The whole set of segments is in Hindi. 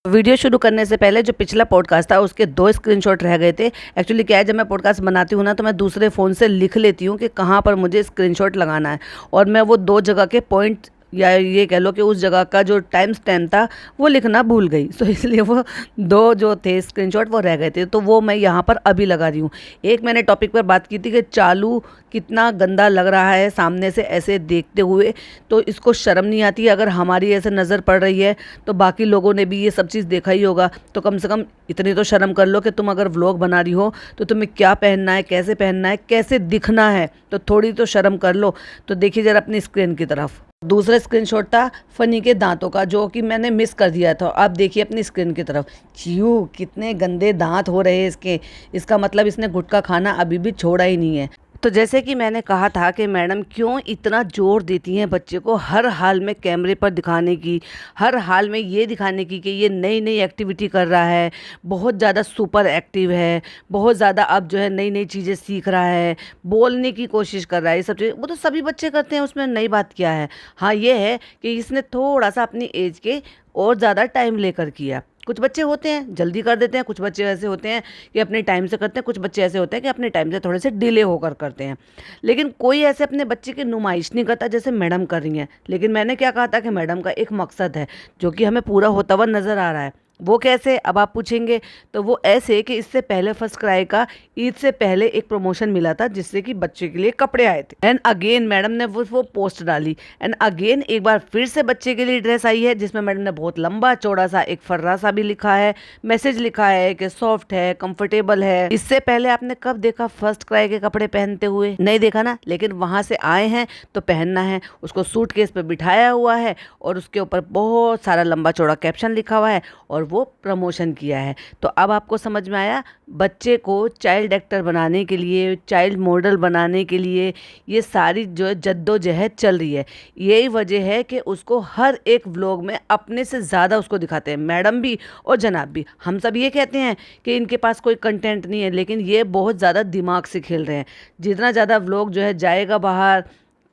वीडियो शुरू करने से पहले जो पिछला पॉडकास्ट था उसके 2 स्क्रीनशॉट रह गए थे। एक्चुअली क्या है, जब मैं पॉडकास्ट बनाती हूँ ना तो मैं दूसरे फ़ोन से लिख लेती हूँ कि कहाँ पर मुझे स्क्रीनशॉट लगाना है, और मैं वो 2 जगह के पॉइंट या ये कह लो कि उस जगह का जो टाइम स्टैम्प था वो लिखना भूल गई। सो इसलिए वो 2 जो थे स्क्रीनशॉट वो रह गए थे, तो वो मैं यहाँ पर अभी लगा रही हूँ। एक मैंने टॉपिक पर बात की थी कि चालू कितना गंदा लग रहा है सामने से ऐसे देखते हुए, तो इसको शर्म नहीं आती। अगर हमारी ऐसे नज़र पड़ रही है तो बाकी लोगों ने भी ये सब चीज़ देखा ही होगा, तो कम से कम इतनी तो शर्म कर लो कि तुम अगर व्लॉग बना रही हो तो तुम्हें क्या पहनना है, कैसे पहनना है, कैसे दिखना है, तो थोड़ी तो शर्म कर लो। तो देखिए ज़रा अपनी स्क्रीन की तरफ। दूसरा स्क्रीनशॉट था फनी के दांतों का, जो कि मैंने मिस कर दिया था। आप देखिए अपनी स्क्रीन की तरफ, चियो कितने गंदे दांत हो रहे हैं इसके। इसका मतलब इसने गुटखा खाना अभी भी छोड़ा ही नहीं है। तो जैसे कि मैंने कहा था कि मैडम क्यों इतना जोर देती हैं बच्चे को हर हाल में कैमरे पर दिखाने की, हर हाल में ये दिखाने की कि ये नई नई एक्टिविटी कर रहा है, बहुत ज़्यादा सुपर एक्टिव है, बहुत ज़्यादा अब जो है नई नई चीज़ें सीख रहा है, बोलने की कोशिश कर रहा है। ये सब चीज़ें वो तो सभी बच्चे करते हैं, उसमें नई बात क्या है। हाँ ये है कि इसने थोड़ा सा अपनी एज के और ज़्यादा टाइम लेकर किया। कुछ बच्चे होते हैं जल्दी कर देते हैं, कुछ बच्चे ऐसे होते हैं कि अपने टाइम से करते हैं, कुछ बच्चे ऐसे होते हैं कि अपने टाइम से थोड़े से डिले होकर करते हैं। लेकिन कोई ऐसे अपने बच्चे की नुमाइश नहीं करता जैसे मैडम कर रही हैं। लेकिन मैंने क्या कहा था कि मैडम का एक मकसद है जो कि हमें पूरा होता हुआ नज़र आ रहा है। वो कैसे, अब आप पूछेंगे, तो वो ऐसे कि इससे पहले फर्स्ट क्राई का ईद से पहले एक प्रमोशन मिला था जिससे कि बच्चे के लिए कपड़े आए थे। एंड अगेन मैडम ने वो पोस्ट डाली, एंड अगेन एक बार फिर से बच्चे के लिए ड्रेस आई है जिसमें मैडम ने बहुत लंबा चौड़ा सा एक फर्रा सा भी लिखा है, मैसेज लिखा है कि सॉफ्ट है, कंफर्टेबल है। इससे पहले आपने कब देखा फर्स्ट क्राई के कपड़े पहनते हुए? नहीं देखा ना। लेकिन वहां से आए हैं तो पहनना है। उसको सूटकेस पे बिठाया हुआ है और उसके ऊपर बहुत सारा लंबा चौड़ा कैप्शन लिखा हुआ है और वो प्रमोशन किया है। तो अब आपको समझ में आया, बच्चे को चाइल्ड एक्टर बनाने के लिए, चाइल्ड मॉडल बनाने के लिए ये सारी जो है जद्दोजहद चल रही है। यही वजह है कि उसको हर एक व्लॉग में अपने से ज़्यादा उसको दिखाते हैं, मैडम भी और जनाब भी। हम सब ये कहते हैं कि इनके पास कोई कंटेंट नहीं है, लेकिन ये बहुत ज़्यादा दिमाग से खेल रहे हैं। जितना ज़्यादा व्लॉग जो है जाएगा बाहर,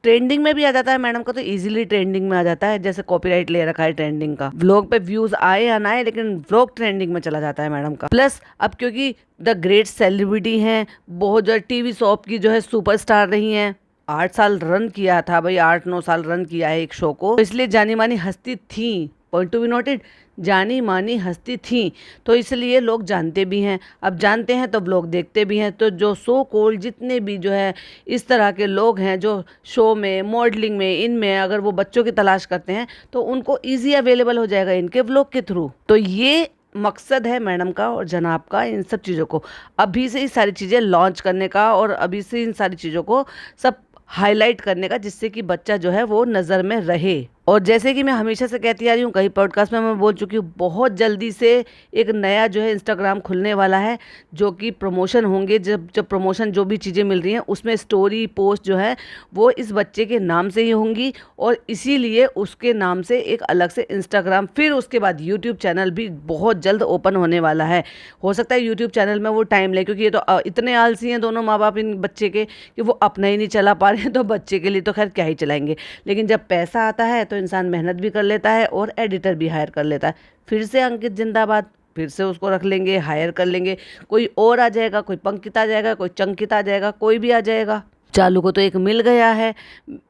ट्रेंडिंग में भी आ जाता है मैडम का, तो इजीली ट्रेंडिंग में आ जाता है। जैसे कॉपीराइट ले रखा है ट्रेंडिंग का, व्लॉग पे व्यूज आए या ना आए, लेकिन व्लॉग ट्रेंडिंग में चला जाता है मैडम का। प्लस अब क्योंकि द ग्रेट सेलिब्रिटी हैं, बहुत जो टीवी शॉप की जो है सुपरस्टार रही हैं, 8 साल रन किया था भाई, 8-9 साल रन किया है एक शो को, तो इसलिए जानी मानी हस्ती थी। पॉइंट टू बी नोटेड, जानी मानी हस्ती थी, तो इसलिए लोग जानते भी हैं। अब जानते हैं तो लोग देखते भी हैं। तो जो सो कॉल्ड जितने भी जो है इस तरह के लोग हैं जो शो में, मॉडलिंग में, इनमें अगर वो बच्चों की तलाश करते हैं तो उनको इजी अवेलेबल हो जाएगा इनके व्लॉग के थ्रू। तो ये मकसद है मैडम का और जनाब का इन सब चीज़ों को अभी से ही सारी चीज़ें लॉन्च करने का, और अभी से इन सारी चीज़ों को सब हाईलाइट करने का, जिससे कि बच्चा जो है वो नज़र में रहे। और जैसे कि मैं हमेशा से कहती आ रही हूँ, कई पॉडकास्ट में मैं बोल चुकी हूँ, बहुत जल्दी से एक नया जो है इंस्टाग्राम खुलने वाला है जो कि प्रमोशन होंगे। जब जब प्रमोशन जो भी चीज़ें मिल रही हैं उसमें स्टोरी पोस्ट जो है वो इस बच्चे के नाम से ही होंगी, और इसीलिए उसके नाम से एक अलग से इंस्टाग्राम, फिर उसके बाद यूट्यूब चैनल भी बहुत जल्द ओपन होने वाला है। हो सकता है यूट्यूब चैनल में वो टाइम ले, क्योंकि ये तो इतने आलसी हैं दोनों माँ बाप इन बच्चे के कि वो अपना ही नहीं चला पा रहे हैं, तो बच्चे के लिए तो खैर क्या ही चलाएंगे। लेकिन जब पैसा आता है तो इंसान मेहनत भी कर लेता है और एडिटर भी हायर कर लेता है। फिर से अंकित जिंदाबाद, फिर से उसको रख लेंगे, हायर कर लेंगे, कोई और आ जाएगा, कोई पंकित आ जाएगा, कोई चंकित आ जाएगा, कोई भी आ जाएगा। चालू को तो एक मिल गया है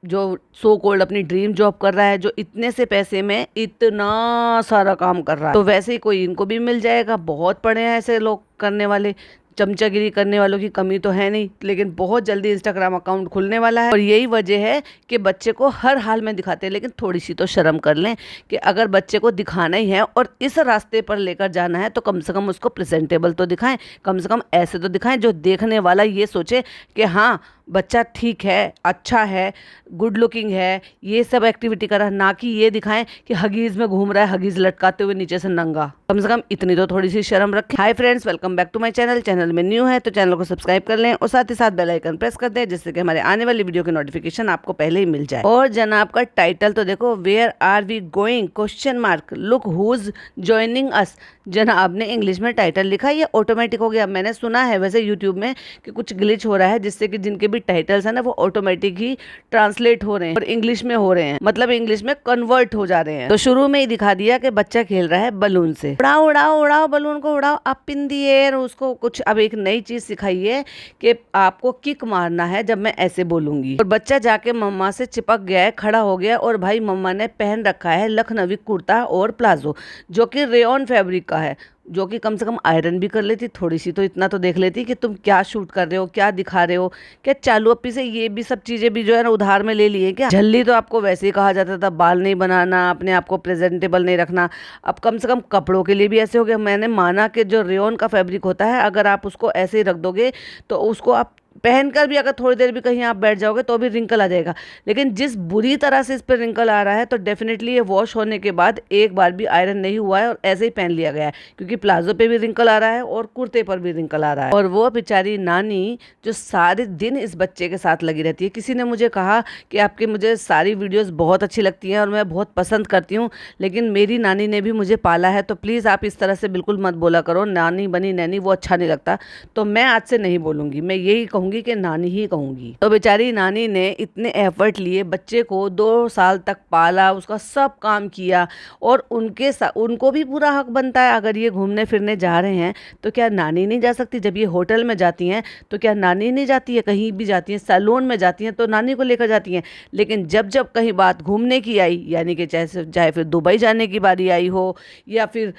जो सो कॉल्ड अपनी ड्रीम जॉब कर रहा है, जो इतने से पैसे में इतना सारा काम कर रहा है, तो वैसे ही कोई इनको भी मिल जाएगा। बहुत पड़े हैं ऐसे लोग करने वाले, चमचागिरी करने वालों की कमी तो है नहीं। लेकिन बहुत जल्दी इंस्टाग्राम अकाउंट खुलने वाला है और यही वजह है कि बच्चे को हर हाल में दिखाते हैं। लेकिन थोड़ी सी तो शर्म कर लें कि अगर बच्चे को दिखाना ही है और इस रास्ते पर लेकर जाना है तो कम से कम उसको प्रेजेंटेबल तो दिखाएं, कम से कम ऐसे तो दिखाएं जो देखने वाला ये सोचे कि हाँ बच्चा ठीक है, अच्छा है, गुड लुकिंग है, ये सब एक्टिविटी कर रहा है। ना कि ये दिखाएं कि हगीज़ में घूम रहा है, हगीज़ लटकाते हुए नीचे से नंगा। कम से कम इतनी तो थोड़ी सी शर्म रखें। Hi friends, welcome back to my channel. Channel में न्यू है तो चैनल को सब्सक्राइब कर लें और साथ ही साथ बेल आइकन प्रेस कर दें, जिससे कि हमारे आने वाली वीडियो की नोटिफिकेशन आपको पहले ही मिल जाए। और जनाब का टाइटल तो देखो, where are we going question mark, look who's joining us. जनाब ने इंग्लिश में टाइटल लिखा, ये ऑटोमेटिक हो गया। मैंने सुना है वैसे यूट्यूब में कि कुछ ग्लिच हो रहा है जिससे कि जिनके भी टाइटल्स है ना वो ऑटोमेटिक ही ट्रांसलेट हो रहे हैं और इंग्लिश में हो रहे हैं, मतलब इंग्लिश में कन्वर्ट हो जा रहे हैं। तो शुरू में ही दिखा दिया कि बच्चा खेल रहा है बलून से, उड़ाओ उड़ाओ उड़ाओ बलून को उड़ाओ अप इन दी एयर। उसको कुछ अब एक नई चीज सिखाई है कि आपको किक मारना है जब मैं ऐसे बोलूंगी। और बच्चा जाके मम्मा से चिपक गया है, खड़ा हो गया, और भाई मम्मा ने पहन रखा है लखनवी कुर्ता और प्लाजो जो कि रेयॉन फैब्रिक का है, जो कि कम से कम आयरन भी कर लेती थोड़ी सी, तो इतना तो देख लेती कि तुम क्या शूट कर रहे हो, क्या दिखा रहे हो, क्या चालू अप्पी से ये भी सब चीज़ें भी जो है ना उधार में ले लिए क्या। झल्ली तो आपको वैसे ही कहा जाता था, बाल नहीं बनाना, अपने आप को प्रेजेंटेबल नहीं रखना, अब कम से कम कपड़ों के लिए भी ऐसे हो गया। मैंने माना कि जो रेयॉन का फैब्रिक होता है अगर आप उसको ऐसे ही रख दोगे तो उसको आप पहनकर भी अगर थोड़ी देर भी कहीं आप बैठ जाओगे तो भी रिंकल आ जाएगा, लेकिन जिस बुरी तरह से इस पर रिंकल आ रहा है तो डेफिनेटली ये वॉश होने के बाद एक बार भी आयरन नहीं हुआ है और ऐसे ही पहन लिया गया है, क्योंकि प्लाजो पे भी रिंकल आ रहा है और कुर्ते पर भी रिंकल आ रहा है। और वो बेचारी नानी जो सारे दिन इस बच्चे के साथ लगी रहती है। किसी ने मुझे कहा कि आपकी मुझे सारी वीडियोज़ बहुत अच्छी लगती हैं और मैं बहुत पसंद करती हूँ, लेकिन मेरी नानी ने भी मुझे पाला है, तो प्लीज़ आप इस तरह से बिल्कुल मत बोला करो, नानी बनी नैनी वो अच्छा नहीं लगता। तो मैं आज से नहीं बोलूँगी, मैं यही कहूँगी कि नानी ही कहूंगी। तो बेचारी नानी ने इतने एफर्ट लिए, बच्चे को 2 साल तक पाला, उसका सब काम किया, और उनको भी पूरा हक बनता है। अगर ये घूमने फिरने जा रहे हैं तो क्या नानी नहीं जा सकती? जब ये होटल में जाती हैं तो क्या नानी नहीं जाती है? कहीं भी जाती हैं, सैलून में जाती हैं तो नानी को लेकर जाती हैं, लेकिन जब जब कहीं बात घूमने की आई, यानी कि चाहे फिर दुबई जाने की बारी आई हो या फिर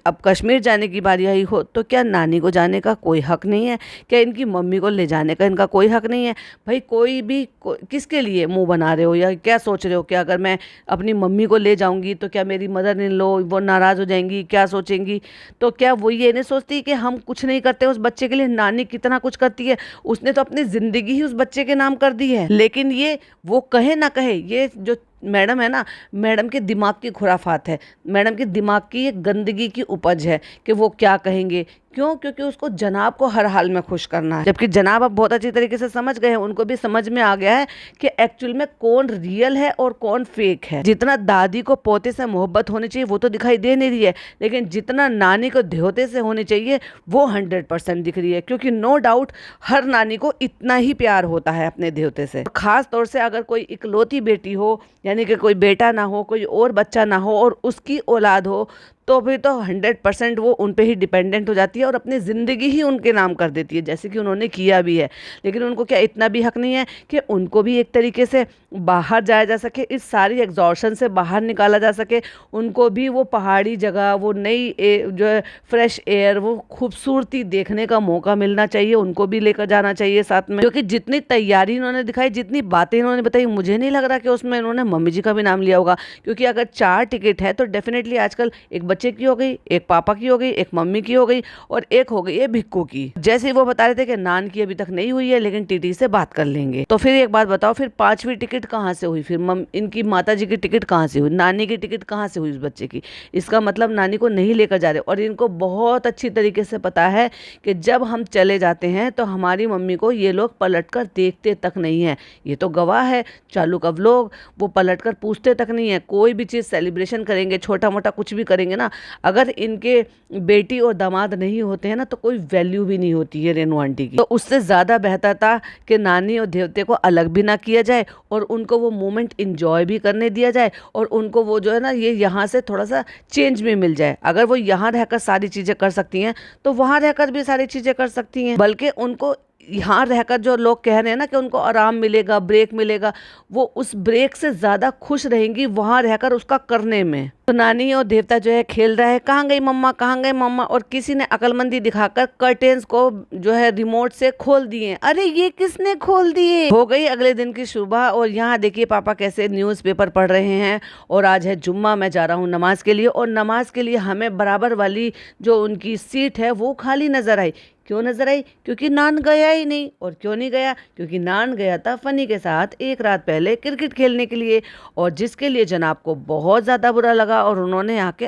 अब कश्मीर जाने की बारी आई हो, तो क्या नानी को जाने का कोई हक नहीं है? क्या इनकी मम्मी को ले जाने का इनका कोई हक नहीं है? भाई कोई भी किसके लिए मुंह बना रहे हो या क्या सोच रहे हो कि अगर मैं अपनी मम्मी को ले जाऊंगी तो क्या मेरी मदर इन लो वो नाराज हो जाएंगी, क्या सोचेंगी? तो क्या वो ये नहीं सोचती कि हम कुछ नहीं करते उस बच्चे के लिए? नानी कितना कुछ करती है, उसने तो अपनी जिंदगी ही उस बच्चे के नाम कर दी है। लेकिन ये वो कहे ना कहे, ये जो मैडम है ना, मैडम के दिमाग की खुराफात है, मैडम के दिमाग की ये गंदगी की उपज है कि वो क्या कहेंगे। क्यों? क्योंकि उसको जनाब को हर हाल में खुश करना है, जबकि जनाब अब बहुत अच्छी तरीके से समझ गए हैं, उनको भी समझ में आ गया है कि एक्चुअल में कौन रियल है और कौन फेक है। जितना दादी को पोते से मोहब्बत होनी चाहिए वो तो दिखाई दे नहीं रही है, लेकिन जितना नानी को ध्योते से होनी चाहिए वो 100% दिख रही है, क्योंकि नो डाउट हर नानी को इतना ही प्यार होता है अपने ध्योते से। खास तौर से अगर कोई इकलौती बेटी हो, यानी कि कोई बेटा ना हो, कोई और बच्चा ना हो और उसकी औलाद हो, तो फिर तो 100% वो उन पे ही डिपेंडेंट हो जाती है और अपनी ज़िंदगी ही उनके नाम कर देती है, जैसे कि उन्होंने किया भी है। लेकिन उनको क्या इतना भी हक नहीं है कि उनको भी एक तरीके से बाहर जाया जा सके, इस सारी एग्जॉर्शन से बाहर निकाला जा सके? उनको भी वो पहाड़ी जगह, वो नई जो है फ्रेश एयर, वो खूबसूरती देखने का मौका मिलना चाहिए, उनको भी लेकर जाना चाहिए साथ में। क्योंकि जितनी तैयारी इन्होंने दिखाई, जितनी बातें इन्होंने बताई, मुझे नहीं लग रहा कि उसमें इन्होंने मम्मी जी का भी नाम लिया होगा, क्योंकि अगर 4 टिकट है तो डेफिनेटली आजकल एक बच्चे की हो गई, एक पापा की हो गई, एक मम्मी की हो गई और एक हो गई है भिक्कू की। जैसे ही वो बता रहे थे कि नान की अभी तक नहीं हुई है लेकिन टीटी से बात कर लेंगे। तो फिर एक बात बताओ, फिर 5वीं टिकट कहाँ से हुई? फिर इनकी माता जी की टिकट कहाँ से हुई? नानी की टिकट कहाँ से हुई उस बच्चे की? इसका मतलब नानी को नहीं लेकर जा रहे। और इनको बहुत अच्छी तरीके से पता है कि जब हम चले जाते हैं तो हमारी मम्मी को ये लोग पलट कर देखते तक नहीं है। ये तो गवाह है चालू का व्लॉग, वो पलट कर पूछते तक नहीं है। कोई भी चीज़ सेलिब्रेशन करेंगे, छोटा मोटा कुछ भी करेंगे ना, अगर इनके बेटी और दामाद नहीं होते हैं ना तो कोई वैल्यू भी नहीं होती है रेनू आंटी की। तो उससे ज़्यादा बेहतर था कि नानी और देवते को अलग भी ना किया जाए और उनको वो मोमेंट इंजॉय भी करने दिया जाए और उनको वो जो है ना ये यहाँ से थोड़ा सा चेंज भी मिल जाए। अगर वो यहाँ रहकर सारी चीज़ें कर सकती हैं तो वहाँ रहकर भी सारी चीज़ें कर सकती हैं। बल्कि उनको यहाँ रहकर जो लोग कह रहे हैं ना कि उनको आराम मिलेगा, ब्रेक मिलेगा, वो उस ब्रेक से ज़्यादा खुश रहेंगी वहाँ रहकर उसका करने में। तो नानी और देवता जो है खेल रहा है, कहाँ गई मम्मा, कहाँ गई मम्मा, और किसी ने अकलमंदी दिखाकर कर्टेन्स को जो है रिमोट से खोल दिए। अरे ये किसने खोल दिए? हो गई अगले दिन की सुबह और यहाँ देखिए पापा कैसे न्यूज़पेपर पढ़ रहे हैं। और आज है जुम्मा, मैं जा रहा हूँ नमाज के लिए, और नमाज के लिए हमें बराबर वाली जो उनकी सीट है वो खाली नजर आई। क्यों नजर आई? क्योंकि नान गया ही नहीं। और क्यों नहीं गया? क्योंकि नान गया था फनी के साथ एक रात पहले क्रिकेट खेलने के लिए, और जिसके लिए जनाब को बहुत ज़्यादा बुरा लगा और उन्होंने आके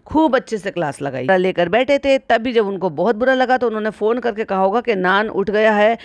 खूब अच्छे से क्लास लगाई। लेकर बैठे थे, तभी जब उनको बहुत बुरा लगा तो उन्होंने फ़ोन करके कहा होगा कि नान उठ गया है,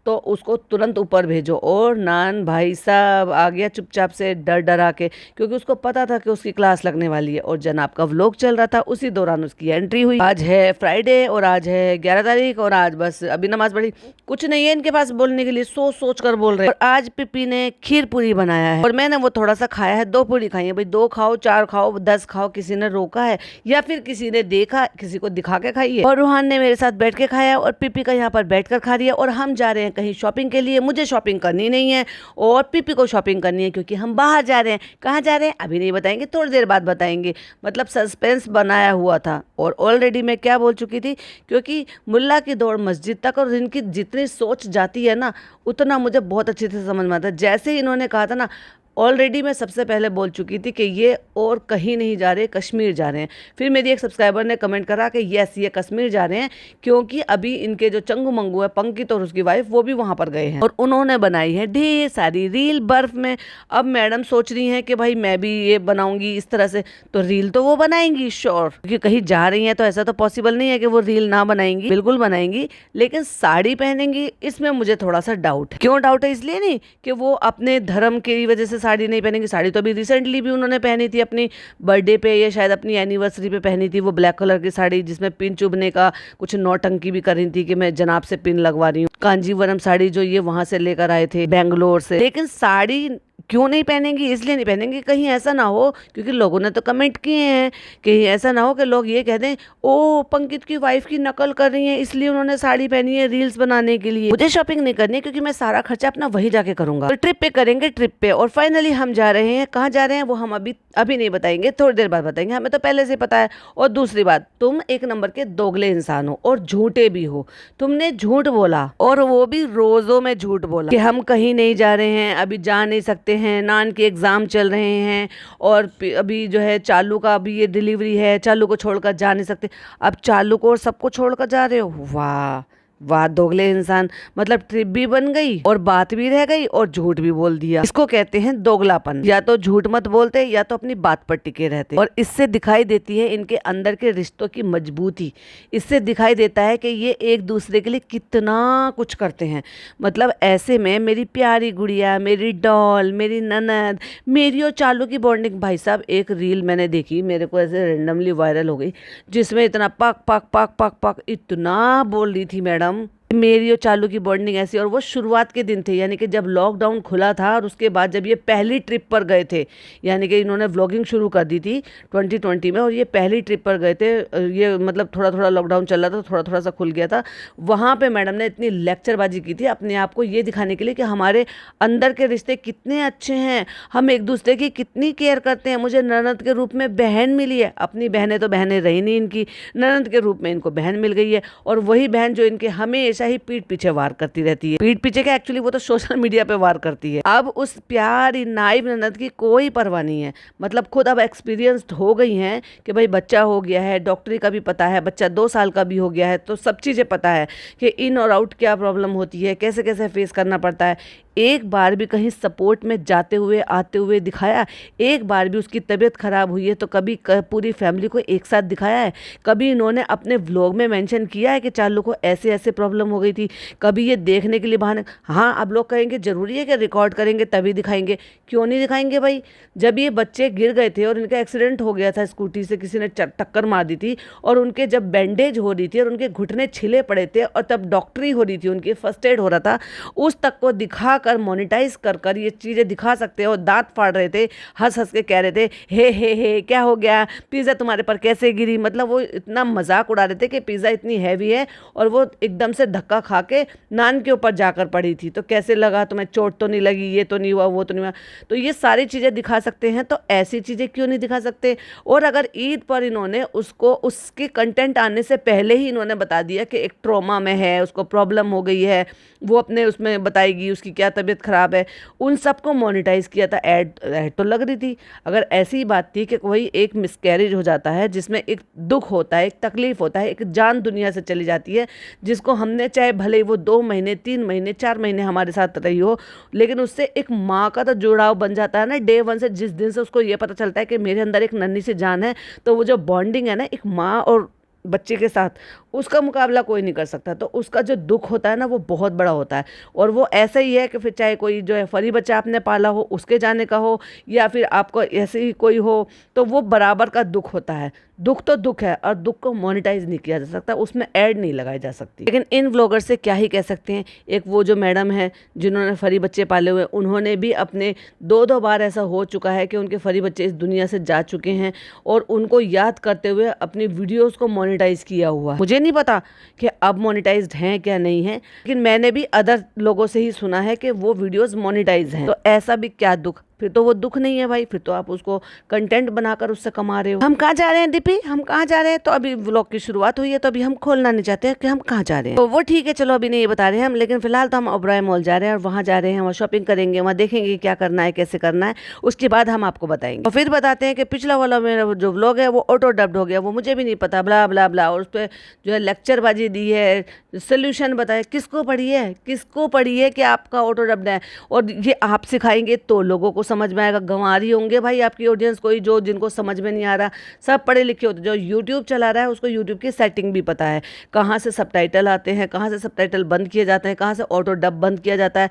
तो उसको तुरंत ऊपर भेजो। और नान भाई साहब आ गया चुपचाप से डर डरा के, क्योंकि उसको पता था कि उसकी क्लास लगने वाली है और जनाब का व्लॉग चल रहा था, उसी दौरान उसकी एंट्री हुई। आज है फ्राइडे और आज है 11 तारीख और आज बस अभी नमाज पढ़ी, कुछ नहीं है इनके पास बोलने के लिए, सोच सोच कर बोल रहे हैं। और आज पिपी ने खीर पूरी बनाया है और मैंने वो थोड़ा सा खाया है, 2 पूरी खाई है भाई, 2 खाओ 4 खाओ 10 खाओ, किसी ने रोका है या फिर किसी ने देखा, किसी को दिखा के खाई है। और रूहान ने मेरे साथ बैठ के खाया और पिपी का यहाँ पर बैठ कर खा रही है। और हम जा रहे हैं कहीं शॉपिंग के लिए, मुझे शॉपिंग करनी नहीं है और पिपी को शॉपिंग करनी है, क्योंकि हम बाहर जा रहे हैं। कहाँ जा रहे हैं अभी नहीं बताएंगे, थोड़ी देर बाद बताएंगे। मतलब सस्पेंस बनाया हुआ था और ऑलरेडी मैं क्या बोल चुकी थी, क्योंकि मुल्ला की दौड़ मस्जिद तक, और इनकी जितनी सोच जाती है ना उतना मुझे बहुत अच्छे से समझ में आता है। जैसे ही इन्होंने कहा था ना, ऑलरेडी मैं सबसे पहले बोल चुकी थी कि ये और कहीं नहीं जा रहे, कश्मीर जा रहे हैं। फिर मेरी एक सब्सक्राइबर ने कमेंट करा कि यस ये कश्मीर जा रहे हैं, क्योंकि अभी इनके जो चंगू मंगू है पंकित और उसकी वाइफ, वो भी वहाँ पर गए हैं और उन्होंने बनाई है ढेर सारी रील बर्फ में। अब मैडम सोच रही हैं कि भाई मैं भी ये बनाऊंगी इस तरह से, तो रील तो वो बनाएंगी श्योर, क्योंकि कहीं जा रही हैं तो ऐसा तो पॉसिबल नहीं है कि वो रील ना बनाएंगी, बिल्कुल बनाएंगी। लेकिन साड़ी पहनेंगी इसमें मुझे थोड़ा सा डाउट है। क्यों डाउट है? इसलिए नहीं कि वो अपने धर्म की वजह से साड़ी नहीं पहनेंगी, साड़ी तो अभी रिसेंटली भी उन्होंने पहनी थी, अपनी बर्थडे पे या शायद अपनी एनिवर्सरी पे पहनी थी, वो ब्लैक कलर की साड़ी जिसमें पिन चुभने का कुछ नौटंकी भी कर रही थी कि मैं जनाब से पिन लगवा रही हूँ। कांजीवरम साड़ी जो ये वहां से लेकर आए थे बेंगलोर से। लेकिन साड़ी क्यों नहीं पहनेंगी? इसलिए नहीं पहनेंगी कहीं ऐसा ना हो, क्योंकि लोगों ने तो कमेंट किए हैं, कहीं ऐसा ना हो कि लोग ये कह दें ओ पंकित की वाइफ की नकल कर रही है इसलिए उन्होंने साड़ी पहनी है रील्स बनाने के लिए। मुझे शॉपिंग नहीं करनी, क्योंकि मैं सारा खर्चा अपना वहीं जाके करूंगा। तो ट्रिप पे करेंगे, ट्रिप पे। और फाइनली हम जा रहे हैं। कहाँ जा रहे हैं वो हम अभी नहीं बताएंगे, थोड़ी देर बाद बताएंगे, हमें तो पहले से पता है। और दूसरी बात, तुम एक नंबर के दोगले इंसान हो और झूठे भी हो। तुमने झूठ बोला और वो भी रोजों में झूठ बोला कि हम कहीं नहीं जा रहे हैं, अभी जा नहीं सकते हैं, नान के एग्जाम चल रहे हैं और अभी जो है चालू का अभी ये डिलीवरी है, चालू को छोड़कर जा नहीं सकते। अब चालू को और सबको छोड़कर जा रहे हो? वाह वाह दोगले इंसान। मतलब ट्रिप भी बन गई और बात भी रह गई और झूठ भी बोल दिया। इसको कहते हैं दोगलापन। या तो झूठ मत बोलते या तो अपनी बात पर टिके रहते। और इससे दिखाई देती है इनके अंदर के रिश्तों की मजबूती। इससे दिखाई देता है कि ये एक दूसरे के लिए कितना कुछ करते हैं। मतलब ऐसे में मेरी प्यारी गुड़िया, मेरी डॉल, मेरी ननद, मेरी और चालू की बॉन्डिंग, भाई साहब एक रील मैंने देखी, मेरे को ऐसे रेंडमली वायरल हो गई, जिसमें इतना पक पक पक पक पक इतना बोल रही थी मैडम, मेरी और चालू की बॉन्डिंग ऐसी। और वो शुरुआत के दिन थे, यानी कि जब लॉकडाउन खुला था और उसके बाद जब ये पहली ट्रिप पर गए थे, यानी कि इन्होंने व्लॉगिंग शुरू कर दी थी 2020 में और ये पहली ट्रिप पर गए थे। ये मतलब थोड़ा थोड़ा लॉकडाउन चल रहा था, थोड़ा थोड़ा सा खुल गया था। वहाँ पे मैडम ने इतनी लेक्चरबाजी की थी अपने आप को ये दिखाने के लिए कि हमारे अंदर के रिश्ते कितने अच्छे हैं, हम एक दूसरे की कितनी केयर करते हैं। मुझे ननद के रूप में बहन मिली है, अपनी बहनें तो बहनें रही नहीं इनकी, ननद के रूप में इनको बहन मिल गई है। और वही बहन जो इनके हमेशा ही पीठ पीछे वार करती रहती है। पीठ पीछे क्या, एक्चुअली वो तो सोशल मीडिया पे वार करती है। अब उस प्यारी नाइब ननद की कोई परवाह नहीं है। मतलब खुद अब एक्सपीरियंस्ड हो गई हैं कि भाई बच्चा हो गया है, डॉक्टरी का भी पता है, बच्चा 2 साल का भी हो गया है, तो सब चीज़ें पता है कि इन और आउट क्या प्रॉब्लम होती है, कैसे कैसे फेस करना पड़ता है। एक बार भी कहीं सपोर्ट में जाते हुए आते हुए दिखाया? एक बार भी उसकी तबीयत खराब हुई है तो कभी पूरी फैमिली को एक साथ दिखाया है? कभी इन्होंने अपने व्लॉग में मेंशन किया है कि चालू को ऐसे ऐसे प्रॉब्लम हो गई थी? कभी ये देखने के लिए बहाने? हाँ, अब लोग कहेंगे जरूरी है कि रिकॉर्ड करेंगे तभी दिखाएंगे। क्यों नहीं दिखाएंगे भाई? जब ये बच्चे गिर गए थे और इनका एक्सीडेंट हो गया था, स्कूटी से किसी ने टक्कर मार दी थी और उनके जब बैंडेज हो रही थी और उनके घुटने छिले पड़े थे और तब डॉक्टरी हो रही थी, उनकी फर्स्ट एड हो रहा था, उस तक को दिखा कर मोनेटाइज कर ये चीज़ें दिखा सकते हो। दांत फाड़ रहे थे, हंस हंस के कह रहे थे हे क्या हो गया, पिज़्ज़ा तुम्हारे पर कैसे गिरी। मतलब वो इतना मजाक उड़ा रहे थे कि पिज़्ज़ा इतनी हैवी है और वो एकदम से धक्का खा के नान के ऊपर जाकर पड़ी थी, तो कैसे लगा तुम्हें, चोट तो नहीं लगी, ये तो नहीं हुआ, वो तो नहीं हुआ। तो ये सारी चीज़ें दिखा सकते हैं, तो ऐसी चीज़ें क्यों नहीं दिखा सकते? और अगर ईद पर इन्होंने उसको उसके कंटेंट आने से पहले ही इन्होंने बता दिया कि एक ट्रॉमा में है, उसको प्रॉब्लम हो गई है, वो अपने उसमें बताएगी उसकी क्या तबीयत खराब है, उन सबको मोनेटाइज किया था, ऐड तो लग रही थी। अगर ऐसी बात थी कि कोई एक मिसकैरेज हो जाता है जिसमें एक दुख होता है, एक तकलीफ होता है, एक जान दुनिया से चली जाती है, जिसको हमने चाहे भले वो 2 महीने 3 महीने 4 महीने हमारे साथ रही हो, लेकिन उससे एक माँ का तो जुड़ाव बन जाता है ना डे 1 से। जिस दिन से उसको ये पता चलता है कि मेरे अंदर एक नन्ही सी जान है, तो वो जो बॉन्डिंग है ना एक माँ और बच्चे के साथ, उसका मुकाबला कोई नहीं कर सकता। तो उसका जो दुख होता है ना वो बहुत बड़ा होता है। और वो ऐसा ही है कि फिर चाहे कोई जो है फरी बच्चा आपने पाला हो उसके जाने का हो, या फिर आपको ऐसे ही कोई हो, तो वो बराबर का दुख होता है। दुख तो दुख है, और दुख को मोनेटाइज नहीं किया जा सकता, उसमें ऐड नहीं लगाई जा सकती। लेकिन इन व्लॉगर से क्या ही कह सकते हैं। एक वो जो मैडम है जिन्होंने फरी बच्चे पाले हुए, उन्होंने भी अपने 2-2 बार ऐसा हो चुका है कि उनके फरी बच्चे इस दुनिया से जा चुके हैं, और उनको याद करते हुए अपनी वीडियोस को मोनेटाइज किया हुआ। मुझे नहीं पता कि अब मोनेटाइज्ड हैं क्या नहीं है, लेकिन मैंने भी अदर लोगों से ही सुना है कि वो वीडियोस मोनेटाइज हैं। तो ऐसा भी क्या दुख, फिर तो वो दुख नहीं है भाई, फिर तो आप उसको कंटेंट बनाकर उससे कमा रहे हो। हम कहाँ जा रहे हैं दीपी, हम कहाँ जा रहे हैं? तो अभी व्लॉग की शुरुआत हुई है, तो अभी हम खोलना नहीं चाहते हैं कि हम कहाँ जा रहे हैं। तो वो ठीक है, चलो अभी नहीं बता रहे हैं हम, लेकिन फिलहाल तो हम ओबराय मॉल जा रहे हैं और वहाँ जा रहे हैं, वहाँ शॉपिंग करेंगे, वहाँ देखेंगे क्या करना है, कैसे करना है, उसके बाद हम आपको बताएंगे। और फिर बताते हैं कि पिछला वाला मेरा जो व्लॉग है वो ऑटो डब्ड हो गया, वो मुझे भी नहीं पता, ब्ला ब्ला ब्ला, और उस पर जो है लेक्चरबाजी दी है, सोल्यूशन बताया। किसको पढ़ी है, किसको पढ़ी है कि आपका ऑटो डब्ड है? और ये आप सिखाएंगे तो लोगों को समझ में आएगा। गंवा रही होंगे भाई आपकी ऑडियंस कोई जो जिनको समझ में नहीं आ रहा। सब पढ़े लिखे होते, जो यूट्यूब चला रहा है उसको यूट्यूब की सेटिंग भी पता है, कहाँ से सबटाइटल आते हैं, कहाँ से सबटाइटल बंद किए जाते हैं, कहाँ से ऑटो डब बंद किया जाता है,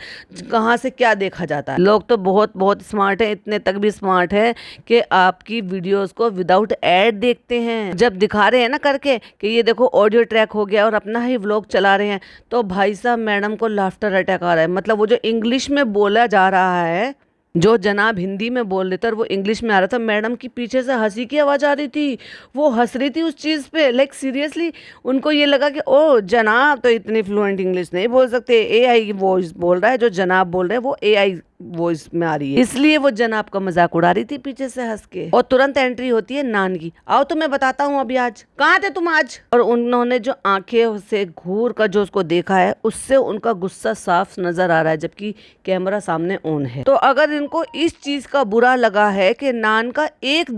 कहाँ से क्या देखा जाता है। लोग तो बहुत बहुत स्मार्ट हैं, इतने तक भी स्मार्ट है कि आपकी वीडियोस को विदाउट एड देखते हैं। जब दिखा रहे हैं ना करके कि ये देखो ऑडियो ट्रैक हो गया और अपना ही व्लॉग चला रहे हैं, तो भाई साहब मैडम को लाफ्टर अटैक आ रहा है। मतलब वो जो इंग्लिश में बोला जा रहा है, जो जनाब हिंदी में बोल रहे थे और वो इंग्लिश में आ रहा था, मैडम की पीछे से हंसी की आवाज़ आ रही थी। वो हंस रही थी उस चीज़ पे, लाइक सीरियसली उनको ये लगा कि ओ जनाब तो इतनी फ्लुएंट इंग्लिश नहीं बोल सकते, एआई वॉइस बोल रहा है, जो जनाब बोल रहे हैं वो एआई वॉइस में आ रही है, इसलिए वो जनाब का मजाक उड़ा रही थी पीछे से हंस के। और तुरंत एंट्री होती है नान की, आओ तुम्हें बताता हूँ अभी आज कहाँ थे तुम आज। और उन्होंने जो आंखें से घूर कर जो उसको देखा है, उससे उनका गुस्सा साफ नजर आ रहा है, जबकि कैमरा सामने ऑन है। तो अगर इनको इस चीज का बुरा लगा है कि नान का एक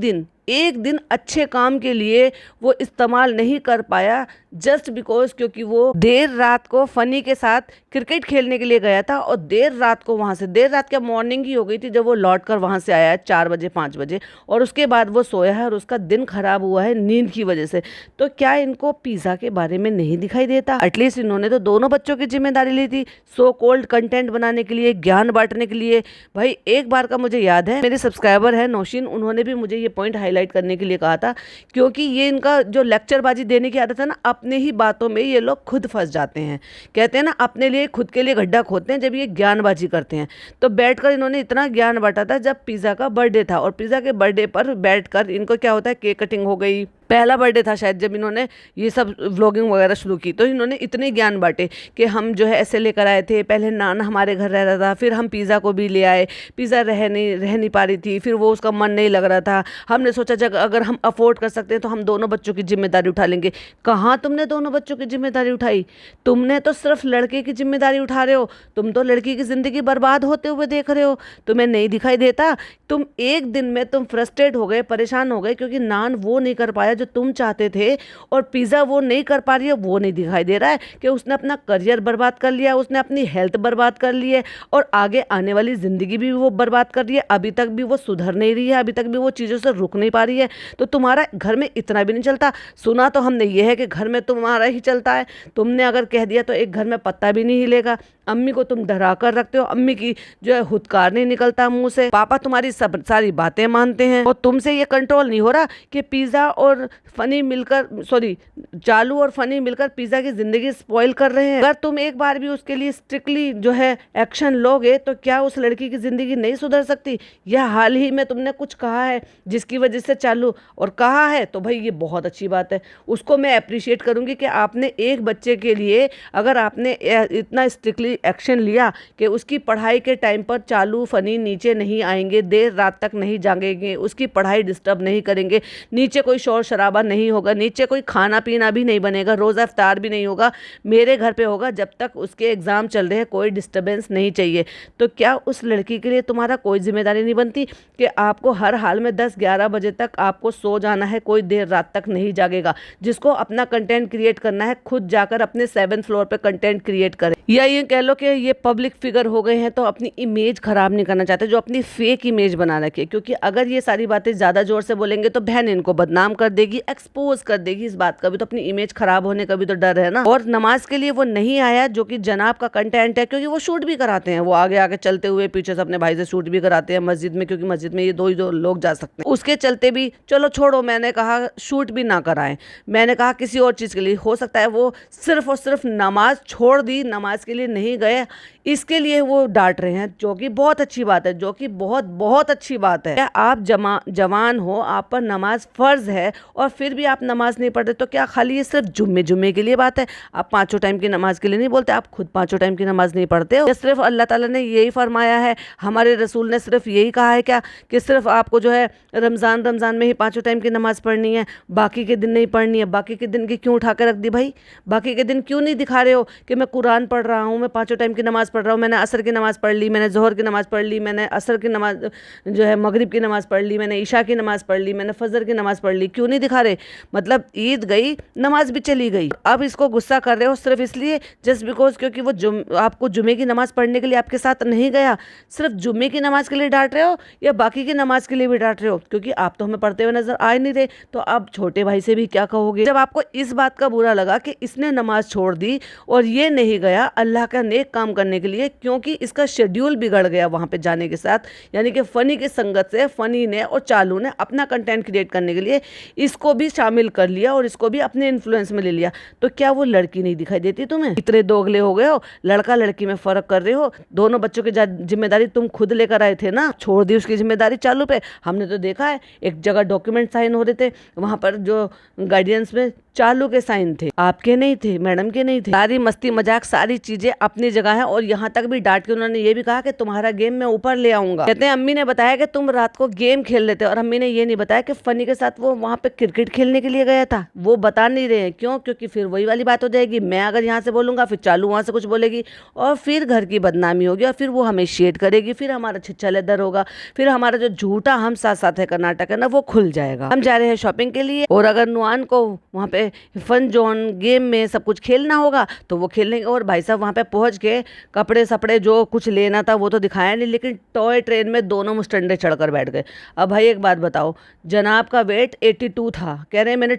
दिन अच्छे काम के लिए वो इस्तेमाल नहीं कर पाया, जस्ट बिकॉज क्योंकि वो देर रात को फनी के साथ क्रिकेट खेलने के लिए गया था, और देर रात को वहां से, देर रात क्या मॉर्निंग ही हो गई थी जब वो लौट कर वहां से आया है 4 बजे 5 बजे, और उसके बाद वो सोया है और उसका दिन खराब हुआ है नींद की वजह से। तो क्या इनको पिज्जा के बारे में नहीं दिखाई देता? एटलीस्ट इन्होंने तो दोनों बच्चों की जिम्मेदारी ली थी, सो कोल्ड कंटेंट बनाने के लिए, ज्ञान बांटने के लिए। भाई एक बार का मुझे याद है, मेरे सब्सक्राइबर है नौशीन, उन्होंने भी मुझे ये पॉइंट हाईलाइट करने के लिए कहा था, क्योंकि ये इनका जो लेक्चरबाजी देने की आदत है ना, अपने ही बातों में ये लोग खुद फंस जाते हैं। कहते हैं ना अपने लिए खुद के लिए गड्ढा खोदते हैं जब ये ज्ञानबाजी करते हैं। तो बैठकर इन्होंने इतना ज्ञान बांटा था जब पिज़्ज़ा का बर्थडे था, और पिज़्ज़ा के बर्थडे पर बैठकर इनको क्या होता है, केक कटिंग हो गई, पहला बर्थडे था शायद जब इन्होंने ये सब व्लॉगिंग वगैरह शुरू की, तो इन्होंने इतने ज्ञान बांटे कि हम जो है ऐसे लेकर आए थे, पहले नान हमारे घर रह रहा था, फिर हम पिज़्ज़ा को भी ले आए, पिज़्ज़ा रह नहीं पा रही थी, फिर वो उसका मन नहीं लग रहा था, हमने सोचा जब अगर हम अफोर्ड कर सकते हैं तो हम दोनों बच्चों की जिम्मेदारी उठा लेंगे। कहाँ तुमने दोनों बच्चों की जिम्मेदारी उठाई? तुमने तो सिर्फ लड़के की जिम्मेदारी उठा रहे हो, तुम तो लड़की की ज़िंदगी बर्बाद होते हुए देख रहे हो, तुम्हें नहीं दिखाई देता? तुम एक दिन में तुम फ्रस्ट्रेट हो गए, परेशान हो गए, क्योंकि नान वो नहीं कर पाया जो तुम चाहते थे, और पिज़्ज़ा वो नहीं कर पा रही है। वो नहीं दिखाई दे रहा है कि उसने अपना करियर बर्बाद कर लिया, उसने अपनी हेल्थ बर्बाद कर ली है, और आगे आने वाली ज़िंदगी भी वो बर्बाद कर रही है। अभी तक भी वो सुधर नहीं रही है, अभी तक भी वो चीज़ों से रुक नहीं पा रही है। तो तुम्हारा घर में इतना भी नहीं चलता। सुना तो हमने ये है कि घर में तुम्हारा ही चलता है, तुमने अगर कह दिया तो एक घर में पत्ता भी नहीं हिलेगा। अम्मी को तुम डरा कर रखते हो, अम्मी की जो है हुत्कार नहीं निकलता मुंह से, पापा तुम्हारी सब सारी बातें मानते हैं, और तुमसे ये कंट्रोल नहीं हो रहा कि पिज़्ज़ा और फनी मिलकर, सॉरी चालू और फनी मिलकर पिज़्ज़ा की ज़िंदगी स्पॉइल कर रहे हैं। अगर तुम एक बार भी उसके लिए स्ट्रिक्टली जो है एक्शन लोगे तो क्या उस लड़की की ज़िंदगी नहीं सुधर सकती? यह हाल ही में तुमने कुछ कहा है जिसकी वजह से चालू, और कहा है तो भाई ये बहुत अच्छी बात है, उसको मैं अप्रिशिएट करूँगी कि आपने एक बच्चे के लिए अगर आपने इतना स्ट्रिक्टली एक्शन लिया कि उसकी पढ़ाई के टाइम पर चालू फनी नीचे नहीं आएंगे, देर रात तक नहीं जागेंगे, उसकी पढ़ाई डिस्टर्ब नहीं करेंगे, नीचे कोई शोर शराबा नहीं होगा, नीचे कोई खाना पीना भी नहीं बनेगा, रोज़ा इफ्तार भी नहीं होगा, मेरे घर पे होगा, जब तक उसके एग्ज़ाम चल रहे हैं कोई डिस्टर्बेंस नहीं चाहिए। तो क्या उस लड़की के लिए तुम्हारा कोई जिम्मेदारी नहीं बनती कि आपको हर हाल में 10-11 बजे तक आपको सो जाना है, कोई देर रात तक नहीं जागेगा? जिसको अपना कंटेंट क्रिएट करना है खुद जाकर अपने 7th फ्लोर पे कंटेंट क्रिएट करे, या ये कह लो कि ये पब्लिक फिगर हो गए हैं तो अपनी इमेज खराब नहीं करना चाहते, जो अपनी फेक इमेज बना रखी है। क्योंकि अगर ये सारी बातें ज़्यादा जोर से बोलेंगे तो बहन इनको बदनाम कर देगी। देगी, एक्सपोज कर देगी। इस बात का भी तो, अपनी इमेज खराब होने का भी तो डर है ना। और नमाज के लिए वो नहीं आया जो कि जनाब का कंटेंट है, क्योंकि वो शूट भी कराते हैं, वो आगे आगे चलते हुए पीछे से अपने भाई से शूट भी कराते हैं मस्जिद में, क्योंकि मस्जिद में ये दो ही दो लोग जा सकते हैं। उसके चलते भी चलो छोड़ो, मैंने कहा शूट भी ना कराएं, मैंने कहा किसी और चीज़ के लिए, हो सकता है वो सिर्फ और सिर्फ नमाज छोड़ दी, नमाज के लिए नहीं गए, इसके लिए वो डांट रहे हैं, जो कि बहुत अच्छी बात है, जो कि बहुत बहुत अच्छी बात है। क्या आप जवान हो, आप पर नमाज फ़र्ज है और फिर भी आप नमाज नहीं पढ़ते, तो क्या खाली ये सिर्फ जुम्मे के लिए बात है? आप 5 टाइम की नमाज के लिए नहीं बोलते? आप खुद 5 टाइम की नमाज नहीं पढ़ते हो? सिर्फ अल्लाह ताला ने यही फरमाया है, हमारे रसूल ने सिर्फ यही कहा है क्या कि सिर्फ आपको जो है रमज़ान में ही 5 टाइम की नमाज पढ़नी है, बाकी के दिन नहीं पढ़नी है? बाकी के दिन की क्यों उठा के रख दी भाई? बाकी के दिन क्यों नहीं दिखा रहे हो कि मैं कुरान पढ़ रहा हूँ, मैं 5 टाइम की नमाज पढ़ रहा हूँ, मैंने असर की नमाज़ पढ़ ली, मैंने ज़ोहर की नमाज़ पढ़ ली, मैंने असर की नमाज जो है मगरिब की नमाज़ पढ़ ली, मैंने ईशा की नमाज़ पढ़ ली, मैंने फजर की नमाज़ पढ़ ली? क्यों नहीं दिखा रहे? मतलब ईद गई, नमाज भी चली गई। अब इसको गुस्सा कर रहे हो सिर्फ इसलिए, जस्ट बिकॉज क्योंकि वो आपको जुमे की नमाज़ पढ़ने के लिए आपके साथ नहीं गया। सिर्फ जुम्मे की नमाज़ के लिए डांट रहे हो या बाकी की नमाज़ के लिए भी डांट रहे हो? क्योंकि आप तो हमें पढ़ते हुए नजर आ ही नहीं रहे, तो अब छोटे भाई से भी क्या कहोगे? जब आपको इस बात का बुरा लगा कि इसने नमाज छोड़ दी और ये नहीं गया अल्लाह का नेक काम करने के लिए, क्योंकि इसका शेड्यूल बिगड़ गया वहाँ पे जाने के साथ, यानी कि फ़नी की संगत से फ़नी ने और चालू ने अपना कंटेंट क्रिएट करने के लिए इसको भी शामिल कर लिया और इसको भी अपने इन्फ्लुएंस में ले लिया, तो क्या वो लड़की नहीं दिखाई देती तुम्हें? इतने दोगले हो गए हो, लड़का लड़की में फ़र्क कर रहे हो। दोनों बच्चों की जिम्मेदारी तुम खुद लेकर आए थे ना, छोड़ दी उसकी जिम्मेदारी चालू पे। हमने तो देखा है एक जगह डॉक्यूमेंट साइन हो रहे थे, वहाँ पर जो गाइडेंस में चालू के साइन थे, आपके नहीं थे, मैडम के नहीं थे। सारी मस्ती मजाक सारी चीजें अपनी जगह है, और यहाँ तक भी डांट के उन्होंने ये भी कहा कि तुम्हारा गेम मैं ऊपर ले आऊंगा। कहते हैं अम्मी ने बताया कि तुम रात को गेम खेल लेते, और अम्मी ने ये नहीं बताया कि फनी के साथ वो वहाँ पे क्रिकेट खेलने के लिए गया था। वो बता नहीं रहे हैं, क्यों? क्योंकि फिर वही वाली बात हो जाएगी, मैं अगर यहाँ से बोलूंगा फिर चालू वहाँ से कुछ बोलेगी और फिर घर की बदनामी होगी और फिर वो हमें शेड करेगी, फिर हमारा छिछा लेदर होगा, फिर हमारा जो झूठा हम साथ साथ है कर्नाटक है ना, वो खुल जाएगा। हम जा रहे हैं शॉपिंग के लिए, और अगर नुआन को वहाँ पे फन जोन गेम में सब कुछ खेलना होगा तो वो खेलेंगे। और भाई साहब वहाँ पे पहुँच के कपड़े सपड़े जो कुछ लेना था वो तो दिखाया नहीं, लेकिन टॉय ट्रेन में दोनों मुस्टंडे चढ़कर बैठ गए। अब भाई एक बात बताओ, जनाब का वेट 82 था, कह रहे हैं मैंने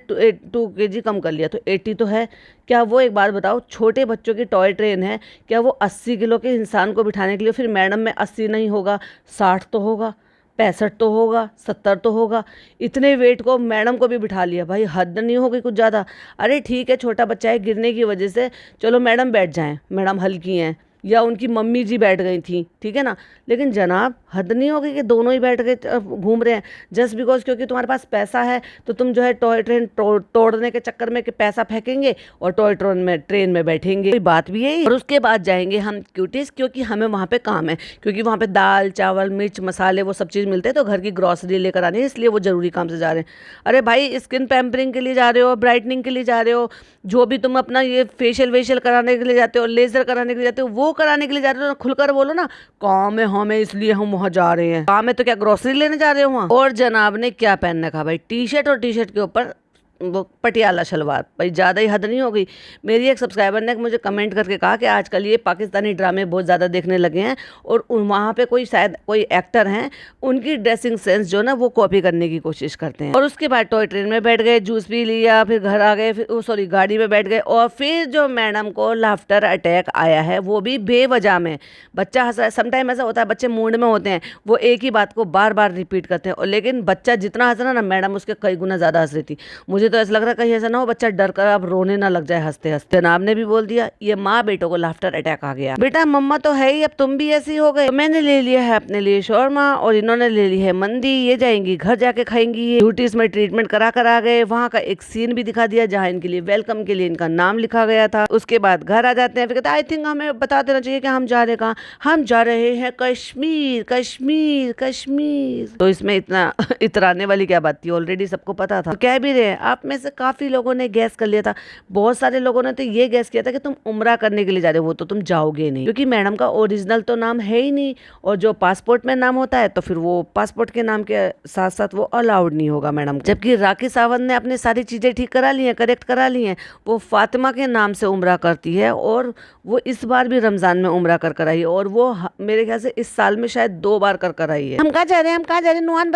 2 kg कम कर लिया, तो 80 तो है। क्या वो, एक बात बताओ, छोटे बच्चों की टॉय ट्रेन है, क्या वो 80 किलो के इंसान को बिठाने के लिए, फिर मैडम में 80 नहीं होगा 60 तो होगा, 65 तो होगा, 70 तो होगा, इतने वेट को मैडम को भी बिठा लिया? भाई हद नहीं हो गई कुछ ज़्यादा? अरे ठीक है छोटा बच्चा है, गिरने की वजह से चलो मैडम बैठ जाएं, मैडम हल्की हैं, या उनकी मम्मी जी बैठ गई थी, ठीक है ना, लेकिन जनाब हद नहीं हो गई कि दोनों ही बैठ के घूम रहे हैं जस्ट बिकॉज क्योंकि तुम्हारे पास पैसा है, तो तुम जो है टॉय ट्रेन तोड़ने के चक्कर में कि पैसा फेंकेंगे और टॉय ट्रेन में बैठेंगे, कोई बात भी है। और उसके बाद जाएंगे हम क्यूटीज, क्योंकि हमें वहाँ पे काम है, क्योंकि वहाँ पे दाल चावल मिर्च मसाले वो सब चीज़ मिलते हैं, तो घर की ग्रॉसरी लेकर आनी है, इसलिए वो ज़रूरी काम से जा रहे हैं। अरे भाई स्किन पैम्परिंग के लिए जा रहे हो, ब्राइटनिंग के लिए जा रहे हो, जो भी तुम अपना ये फेशियल वेशियल कराने के लिए जाते हो, लेजर कराने के लिए जाते हो, वो कराने के लिए जा रहे हो ना, खुलकर बोलो ना, काम है हमें इसलिए हम वहाँ जा रहे हैं। काम है तो क्या ग्रोसरी लेने जा रहे हो वहाँ? और जनाब ने क्या पहन रखा भाई, टी शर्ट, और टी शर्ट के ऊपर वो पटियाला शलवार, भाई ज़्यादा ही हद नहीं हो गई? मेरी एक सब्सक्राइबर ने मुझे कमेंट करके कहा कि आजकल ये पाकिस्तानी ड्रामे बहुत ज़्यादा देखने लगे हैं, और वहाँ पे कोई शायद कोई एक्टर हैं, उनकी ड्रेसिंग सेंस जो ना वो कॉपी करने की कोशिश करते हैं। और उसके बाद टॉय ट्रेन में बैठ गए, जूस पी लिया, फिर घर आ गए, फिर सॉरी गाड़ी में बैठ गए, और फिर जो मैडम को लाफ्टर अटैक आया है वो भी बेवजह में। बच्चा हंस रहा है, समटाइम ऐसा होता है बच्चे मूड में होते हैं, वो एक ही बात को बार बार रिपीट करते हैं, और लेकिन बच्चा जितना हंस रहा ना, मैडम उसके कई गुना ज़्यादा हंस रही थी। मुझे तो ऐसा लग रहा है कहीं ऐसा ना हो बच्चा डर कर अब रोने ना लग जाए हंसते हंसते। जनाब ने भी बोल दिया ये माँ बेटों को लाफ्टर अटैक आ गया, बेटा मम्मा तो है ही, अब तुम भी ऐसी हो गए। तो मैंने ले लिया है अपने लिए शौरमा, और इन्होंने ले ली है मंदी, ये जाएंगी घर जाके खाएंगी। ड्यूटीज में ट्रीटमेंट करा कर आ गए, वहाँ का एक सीन भी दिखा दिया जहाँ इनके लिए वेलकम के लिए इनका नाम लिखा गया था। उसके बाद घर आ जाते हैं, फिर कहते हैं आई थिंक हमें बता देना चाहिए कि हम जा रहे कहाँ। हम जा रहे हैं कश्मीर कश्मीर कश्मीर। तो इसमें इतना इतराने वाली क्या बात थी, ऑलरेडी सबको पता था। तो कह भी रहे हैं आप में से काफ़ी लोगों ने गैस कर लिया था। बहुत सारे लोगों ने तो ये गैस किया था कि तुम उम्रा करने के लिए जा रहे हो, वो तो तुम जाओगे नहीं, क्योंकि मैडम का ओरिजिनल तो नाम है ही नहीं, और जो पासपोर्ट में नाम होता है तो फिर वो पासपोर्ट के नाम के साथ साथ वो अलाउड नहीं होगा मैडम। जबकि राखी सावंत ने अपनी सारी चीज़ें ठीक करा ली हैं, करेक्ट करा ली हैं। वो फातिमा के नाम से उम्रा करती है, और वो इस बार भी रमज़ान में उम्रा कर आई है, और वो मेरे ख्याल से इस साल में शायद 2 बार कर आई है। हम कहाँ जा रहे हैं, हम कहाँ जा रहे हैं, नुआन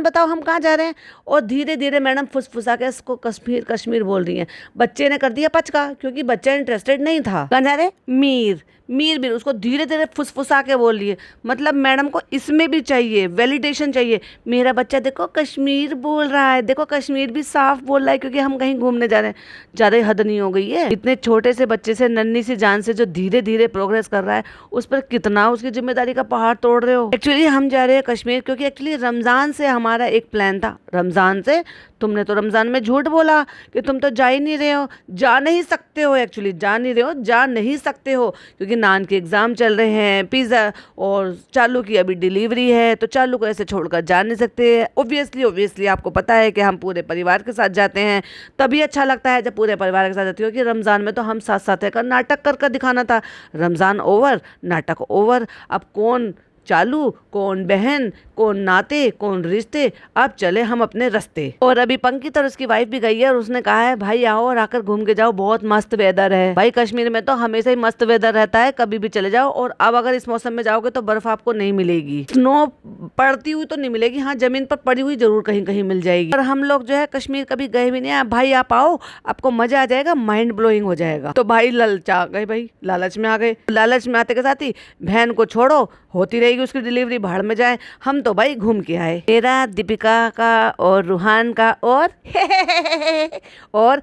बताओ हम कहाँ जा रहे हैं। और धीरे धीरे मैडम फुसफुसा के इसको कश्मीर कश्मीर बोल रही हैं। बच्चे ने कर दिया पचका, क्योंकि बच्चा इंटरेस्टेड नहीं था। कहाँ जा रहे, मीर मीर उसको धीरे धीरे फुसफुसा के बोल लिए। मतलब मैडम को इसमें भी चाहिए, वैलिडेशन चाहिए। मेरा बच्चा देखो कश्मीर बोल रहा है, देखो कश्मीर भी साफ बोल रहा है, क्योंकि हम कहीं घूमने जा रहे हैं। ज़्यादा ही हद नहीं हो गई है? इतने छोटे से बच्चे से, नन्ही सी जान से जो धीरे धीरे प्रोग्रेस कर रहा है, उस पर कितना उसकी जिम्मेदारी का पहाड़ तोड़ रहे हो। एक्चुअली हम जा रहे हैं कश्मीर, क्योंकि एक्चुअली रमज़ान से हमारा एक प्लान था। रमज़ान से तुमने तो रमज़ान में झूठ बोला कि तुम तो जा ही नहीं रहे हो, जा नहीं सकते हो। एक्चुअली जा नहीं रहे हो, जा नहीं सकते हो, क्योंकि नान के एग्ज़ाम चल रहे हैं, पिज़्ज़ा, और चालू की अभी डिलीवरी है, तो चालू को ऐसे छोड़कर जा नहीं सकते। ओब्वियसली आपको पता है कि हम पूरे परिवार के साथ जाते हैं, तभी अच्छा लगता है जब पूरे परिवार के साथ जाते हो। कि रमज़ान में तो हम साथ साथ है, नाटक कर दिखाना था। रमज़ान ओवर, नाटक ओवर। अब कौन चालू, कौन बहन, कौन नाते, कौन रिश्ते, अब चले हम अपने रास्ते। और अभी पंकित और उसकी वाइफ भी गई है, और उसने कहा है भाई आओ और आकर घूम के जाओ, बहुत मस्त वेदर है। भाई कश्मीर में तो हमेशा ही मस्त वेदर रहता है, कभी भी चले जाओ। और अब अगर इस मौसम में जाओगे तो बर्फ आपको नहीं मिलेगी, स्नो पड़ती हुई तो नहीं मिलेगी, हाँ जमीन पर पड़ी हुई जरूर कहीं कहीं मिल जाएगी। और हम लोग जो है कश्मीर कभी गए भी नहीं है। भाई आप आओ, आपको मजा आ जाएगा, माइंड ब्लोइंग हो जाएगा। तो भाई ललचा गए, भाई लालच में आ गए। लालच में आते के साथ ही बहन को छोड़ो, होती रहेगी उसकी डिलीवरी, भाड़ में जाए। हम तो भाई घूम के आए। मेरा, दीपिका का और रूहान का और और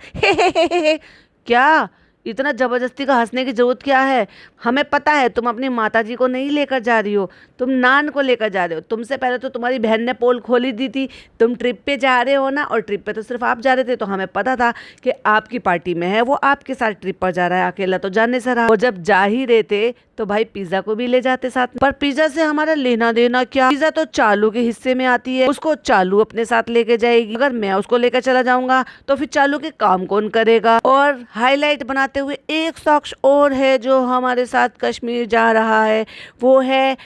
क्या इतना जबरदस्ती का हंसने की जरूरत क्या है? हमें पता है तुम अपनी माताजी को नहीं लेकर जा रही हो, तुम नान को लेकर जा रहे हो। तुमसे पहले तो तुम्हारी बहन ने पोल खोली दी थी, तुम ट्रिप पे जा रहे हो ना, और ट्रिप पे तो सिर्फ आप जा रहे थे, तो हमें पता था कि आपकी पार्टी में है, वो आपके साथ ट्रिप पर जा रहा है, अकेला तो जाने से रहा। और जब जा ही रहे थे तो भाई पिज्जा को भी ले जाते साथ में। पर पिज्जा से हमारा लेना देना क्या? पिज्जा तो चालू के हिस्से में आती है, उसको चालू अपने साथ लेके जाएगी। अगर मैं उसको लेकर चला जाऊंगा तो फिर चालू के काम कौन करेगा? और हाईलाइट बनाते हुए एक शख्स और है जो हमारे साथ कश्मीर जा रहा है, वो है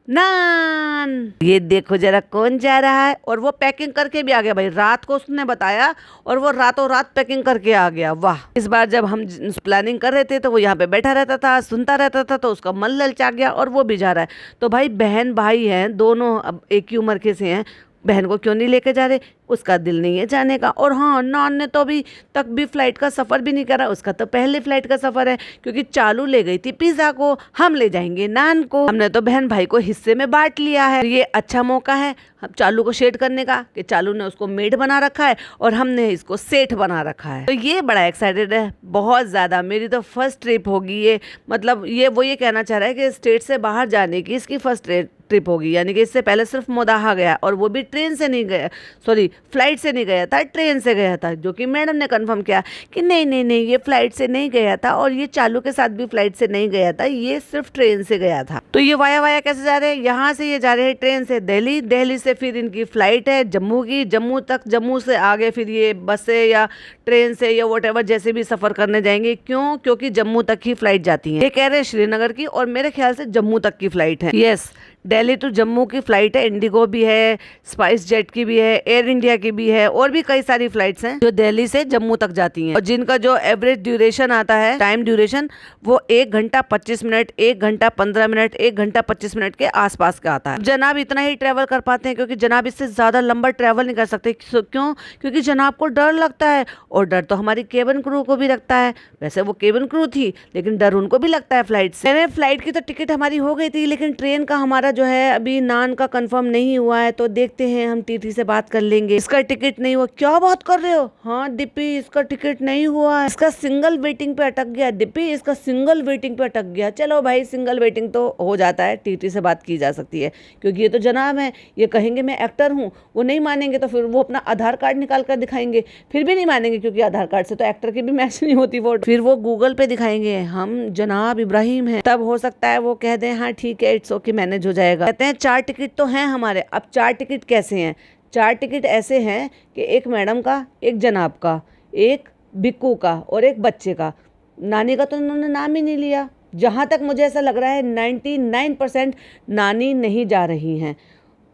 नान। ये देखो जरा कौन जा रहा है, और वो पैकिंग करके भी आ गया। भाई रात को उसने बताया और वो रातों रात पैकिंग करके आ गया। वाह! इस बार जब हम प्लानिंग कर रहे थे तो वो यहाँ पे बैठा रहता था, सुनता रहता था, तो उसका मन ललचा गया और वो भी जा रहा है। तो भाई बहन भाई हैं दोनों, अब एक ही उम्र के से हैं, बहन को क्यों नहीं लेके जा रहे? उसका दिल नहीं है जाने का। और हाँ, नान ने तो अभी तक भी फ्लाइट का सफ़र भी नहीं करा, उसका तो पहले फ्लाइट का सफ़र है, क्योंकि चालू ले गई थी पिज़्ज़ा को, हम ले जाएंगे नान को। हमने तो बहन भाई को हिस्से में बांट लिया है। ये अच्छा मौका है हम चालू को शेड करने का, कि चालू ने उसको मेड बना रखा है और हमने इसको सेठ बना रखा है। तो ये बड़ा एक्साइटेड है, बहुत ज़्यादा। मेरी तो फर्स्ट ट्रिप होगी ये, मतलब ये कहना चाह रहा है कि स्टेट से बाहर जाने की इसकी फर्स्ट ट्रिप होगी। यानी कि इससे पहले सिर्फ मोदाहा गया, और वो भी ट्रेन से नहीं गया, सॉरी फ्लाइट से नहीं गया था, ट्रेन से गया था। जो कि मैडम ने कंफर्म किया कि नहीं ये फ्लाइट से नहीं गया था, और ये चालू के साथ भी फ्लाइट से नहीं गया था, ये सिर्फ ट्रेन से गया था। तो ये वाया कैसे जा रहे हैं? यहाँ से ये जा रहे हैं ट्रेन से दिल्ली, दिल्ली से फिर इनकी फ्लाइट है जम्मू की, जम्मू तक, जम्मू से आगे फिर ये बस से या ट्रेन से या व्हाटएवर जैसे भी सफ़र करने जाएंगे। क्यों? क्योंकि जम्मू तक ही फ्लाइट जाती है। ये कह रहे हैं श्रीनगर की, और मेरे ख्याल से जम्मू तक की फ्लाइट है। यस, दिल्ली टू जम्मू की फ़्लाइट है। इंडिगो भी है, स्पाइस जेट की भी है, एयर इंडिया की भी है, और भी कई सारी फ्लाइट्स हैं जो दिल्ली से जम्मू तक जाती हैं, और जिनका जो एवरेज ड्यूरेशन आता है, टाइम ड्यूरेशन, वो 1 घंटा 25 मिनट, 1 घंटा 15 मिनट, 1 घंटा 25 मिनट के आसपास का आता है। जनाब इतना ही ट्रैवल कर पाते हैं, क्योंकि जनाब इससे ज़्यादा लंबा ट्रैवल नहीं कर सकते। क्यों? क्योंकि जनाब को डर लगता है, और डर तो हमारी केबिन क्रू को भी लगता है। वैसे वो केबिन क्रू थी, लेकिन डर उनको भी लगता है फ्लाइट से। फ्लाइट की तो टिकट हमारी हो गई थी, लेकिन ट्रेन का हमारा जो है अभी नान का कंफर्म नहीं हुआ है, तो देखते हैं, हम टीटी से बात कर लेंगे। इसका टिकट नहीं हुआ? क्या बात कर रहे हो? हाँ दीपी, इसका टिकट नहीं हुआ है, इसका सिंगल वेटिंग पे अटक गया। दीपी, इसका सिंगल वेटिंग पे अटक गया। चलो भाई, सिंगल वेटिंग तो हो जाता है, टीटी से बात की जा सकती है, क्योंकि ये तो जनाब है, ये कहेंगे मैं एक्टर हूँ, वो नहीं मानेंगे तो फिर वो अपना आधार कार्ड निकाल कर दिखाएंगे, फिर भी नहीं मानेंगे, क्योंकि आधार कार्ड से तो एक्टर की भी मैच नहीं होती वो। फिर वो गूगल पे दिखाएंगे हम जनाब इब्राहिम हैं, तब हो सकता है वो कह दें हाँ ठीक है, इट्स ओके, मैनेज हो जाएगा। कहते हैं 4 टिकट तो हैं हमारे। अब 4 टिकट कैसे हैं? 4 टिकट ऐसे हैं कि एक मैडम का, एक जनाब का, एक बिक्कू का और एक बच्चे का। नानी का तो उन्होंने नाम ही नहीं लिया। जहाँ तक मुझे ऐसा लग रहा है 99% नानी नहीं जा रही हैं।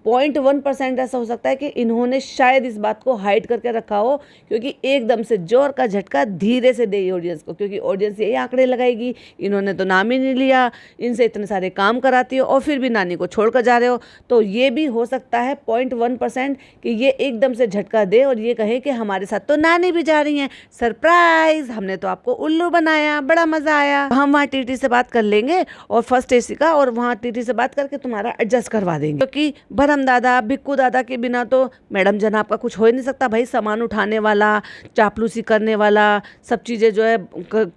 0.1% ऐसा हो सकता है कि इन्होंने शायद इस बात को हाइड करके रखा हो, क्योंकि एकदम से जोर का झटका धीरे से दे ऑडियंस को, क्योंकि ऑडियंस यही आंकड़े लगाएगी, इन्होंने तो नाम ही नहीं लिया, इनसे इतने सारे काम कराती हो और फिर भी नानी को छोड़ कर जा रहे हो। तो ये भी हो सकता है 0.1% कि ये एकदम से झटका दे और ये कहे कि हमारे साथ तो नानी भी जा रही हैं, सरप्राइज, हमने तो आपको उल्लू बनाया, बड़ा मजा आया। हम वहाँ टीटी से बात कर लेंगे और फर्स्ट एसी का, और वहाँ टीटी से बात करके तुम्हारा एडजस्ट करवा देंगे, क्योंकि दादा, बिक्कू दादा के बिना तो मैडम जनाब का कुछ हो ही नहीं सकता भाई। सामान उठाने वाला, चापलूसी करने वाला, सब चीज़ें जो है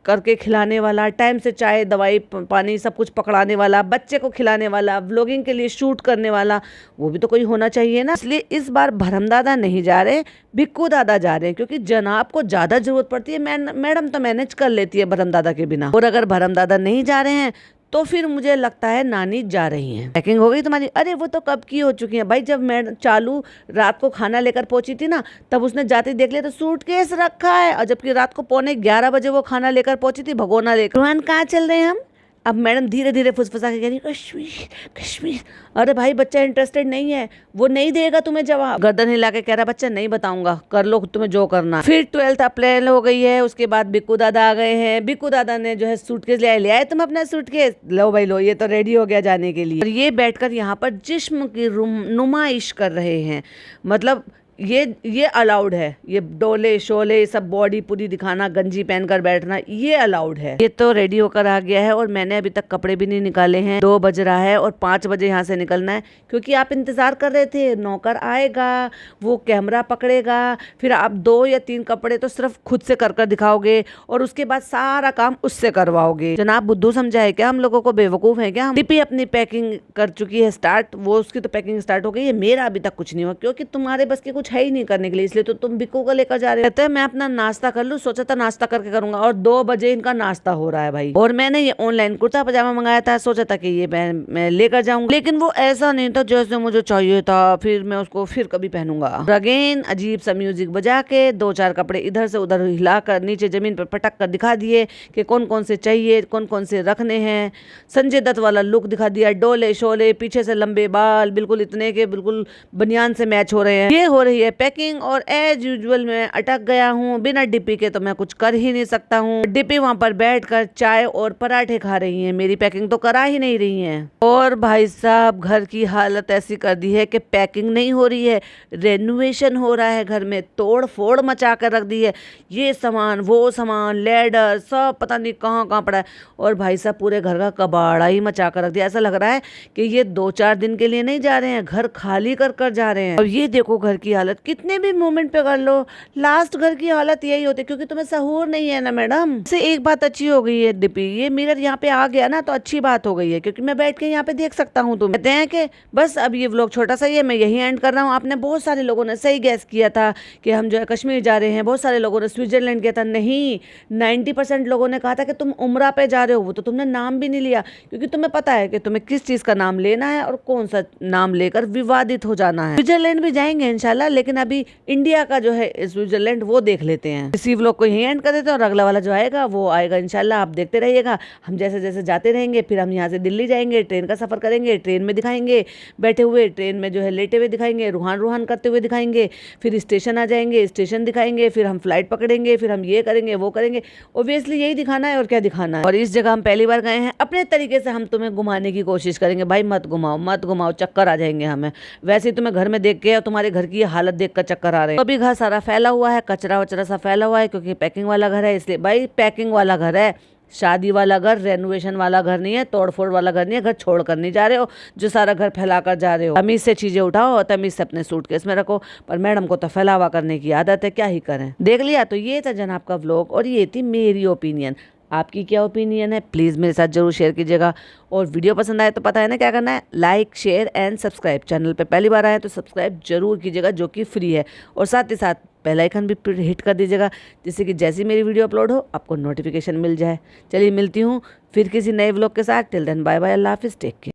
करके खिलाने वाला, टाइम से चाय दवाई पानी सब कुछ पकड़ाने वाला, बच्चे को खिलाने वाला, व्लॉगिंग के लिए शूट करने वाला, वो भी तो कोई होना चाहिए ना। इसलिए इस बार भरम दादा नहीं जा रहे, बिक्कू दादा जा रहे हैं, क्योंकि जनाब को ज़्यादा जरूरत पड़ती है। मैडम तो मैनेज कर लेती है भरम दादा के बिना। और अगर भरम दादा नहीं जा रहे हैं तो फिर मुझे लगता है नानी जा रही हैं। पैकिंग हो गई तुम्हारी? अरे वो तो कब की हो चुकी है भाई। जब मैं चालू रात को खाना लेकर पहुंची थी ना, तब उसने जाते देख लिया तो सूटकेस रखा है, और जबकि रात को 11:15 बजे वो खाना लेकर पहुंची थी भगोना लेकर। रोहन कहाँ चल रहे हैं हम? अब मैडम धीरे धीरे फुसफुसा के कह रही कश्मीर कश्मीर। अरे भाई बच्चा इंटरेस्टेड नहीं है, वो नहीं देगा तुम्हें जवाब। गर्दन हिला के कह रहा बच्चा नहीं बताऊंगा, कर लो तुम्हें जो करना। फिर 12th अप्रैल हो गई है, उसके बाद बिक्कू दादा आ गए हैं। बिक्कू दादा ने जो है सूटकेस ले आए तुम अपना सूटकेस, लो भाई लो, ये तो रेडी हो गया जाने के लिए। और ये बैठकर यहाँ पर जिस्म की नुमाइश कर रहे हैं। मतलब ये अलाउड है, ये डोले शोले सब बॉडी पूरी दिखाना, गंजी पहनकर बैठना, ये अलाउड है। ये तो रेडी होकर आ गया है और मैंने अभी तक कपड़े भी नहीं निकाले हैं। 2 बज रहा है और 5 बजे यहाँ से निकलना है, क्योंकि आप इंतजार कर रहे थे। नौकर आएगा, वो कैमरा पकड़ेगा, फिर आप 2 या 3 कपड़े तो सिर्फ खुद से कर दिखाओगे और उसके बाद सारा काम उससे करवाओगे। जनाब बुद्धू समझा है क्या हम लोगों को? बेवकूफ है क्या हम? टिपी अपनी पैकिंग कर चुकी है स्टार्ट, वो उसकी तो पैकिंग स्टार्ट हो गई है, मेरा अभी तक कुछ नहीं हुआ, क्योंकि तुम्हारे बस की कुछ है ही नहीं करने के लिए, इसलिए तो तुम बिक्कू को लेकर जा रहे हो। मैं अपना नाश्ता कर लूं, सोचा था नाश्ता करके करूंगा, और 2 बजे इनका नाश्ता हो रहा है भाई। और मैंने ये ऑनलाइन कुर्ता पजामा मंगाया था, सोचा था कि ये मैं लेकर जाऊंगा, लेकिन वो ऐसा नहीं था जैसे मुझे चाहिए था। फिर मैं उसको फिर कभी पहनूंगा। अगेन अजीब सा म्यूजिक बजा के 2-4 कपड़े इधर से उधर हिलाकर नीचे जमीन पर पटक कर दिखा दिए कि कौन कौन से चाहिए, कौन कौन से रखने हैं। संजय दत्त वाला लुक दिखा दिया, डोले शोले, पीछे से लंबे बाल, बिल्कुल इतने के बिल्कुल बनियान से मैच हो रहे हैं। ये हो रही है पैकिंग, और एज यूजुअल मैं अटक गया हूँ। बिना डिप्पी के तो मैं कुछ कर ही नहीं सकता हूँ। डिप्पी वहां पर बैठकर चाय और पराठे खा रही हैं, मेरी पैकिंग तो करा ही नहीं रही हैं। और भाई साहब घर की हालत ऐसी कर दी है कि पैकिंग नहीं हो रही है, रेनोवेशन हो रहा है घर में, तोड़ फोड़ मचा कर रख दी है। ये सामान वो सामान, लेडर सब पता नहीं कहाँ कहाँ पड़ा है। और भाई साहब पूरे घर का कबाड़ा ही मचा कर रख दिया। ऐसा लग रहा है कि ये 2-4 दिन के लिए नहीं जा रहे हैं, घर खाली कर कर जा रहे हैं। और ये देखो घर की हालत, कितने भी मोमेंट पे कर लो लास्ट घर की हालत यही होती है, क्योंकि तुम्हें सहूर नहीं है ना मैडम। से एक बात अच्छी हो गई है डिपी, ये मिरर यहाँ पे आ गया ना तो अच्छी बात हो गई है, क्योंकि मैं बैठ के यहाँ पे देख सकता हूँ। तुम कहते हैं कि बस अब ये व्लॉग छोटा सा ही है, मैं यही एंड कर रहा हूँ। आपने बहुत सारे लोगों ने सही गैस किया था कि हम जो है कश्मीर जा रहे हैं, बहुत सारे लोगों ने स्विट्जरलैंड किया था। नहीं, 90% लोगों ने कहा था कि तुम उम्रा पे जा रहे हो, वो तो तुमने नाम भी नहीं लिया, क्योंकि तुम्हें पता है कि तुम्हें किस चीज का नाम लेना है और कौन सा नाम लेकर विवादित हो जाना है। स्विट्जरलैंड भी जाएंगे इंशाल्लाह, लेकिन अभी इंडिया का जो है स्विट्जरलैंड वो देख लेते हैं। इसी व्लॉग को यही एंड कर देते हैं और अगला वाला जो आएगा वो आएगा इंशाल्लाह, आप देखते रहिएगा। हम जैसे जैसे जाते रहेंगे, फिर हम यहाँ से दिल्ली जाएंगे, ट्रेन का सफर करेंगे, ट्रेन में दिखाएंगे बैठे हुए, ट्रेन में जो है लेटे हुए दिखाएंगे, रूहान रूहान करते हुए दिखाएंगे, फिर स्टेशन आ जाएंगे, स्टेशन दिखाएंगे, फिर हम फ्लाइट पकड़ेंगे, फिर हम ये करेंगे वो करेंगे। ऑब्वियसली यही दिखाना है और क्या दिखाना है। और इस जगह हम पहली बार गए हैं, अपने तरीके से हम तुम्हें घुमाने की कोशिश करेंगे। भाई मत घुमाओ मत घुमाओ, चक्कर आ जाएंगे हमें। वैसे ही तुम्हें घर में देख के और तुम्हारे घर की हालत देख कर चक्कर आ रहे हैं। अभी घर सारा फैला हुआ है, कचरा वचरा सा फैला हुआ है, क्योंकि पैकिंग वाला घर है, इसलिए भाई पैकिंग वाला घर है, शादी वाला घर, रेनोवेशन वाला घर नहीं है, तोड़फोड़ वाला घर नहीं है। घर छोड़ कर नहीं जा रहे हो जो सारा घर फैला कर जा रहे हो। तमीज से चीजें उठाओ और तमीज से अपने सूटकेस में रखो। पर मैडम को तो फैलावा करने की आदत है, क्या ही करें। देख लिया, तो ये था जनाब का व्लॉग और ये थी मेरी ओपिनियन। आपकी क्या ओपिनियन है प्लीज़ मेरे साथ जरूर शेयर कीजिएगा। और वीडियो पसंद आए तो पता है ना क्या करना है, like share and subscribe. Channel पे पहली बार आए तो सब्सक्राइब जरूर कीजिएगा, जो कि फ्री है। और साथ ही साथ बेल आइकन भी हिट कर दीजिएगा, जिससे कि जैसी मेरी वीडियो अपलोड हो आपको नोटिफिकेशन मिल जाए। चलिए मिलती हूँ फिर किसी नए व्लॉग के साथ। टिल देन बाय बाय, अल्लाह हाफिज़, टेक केयर।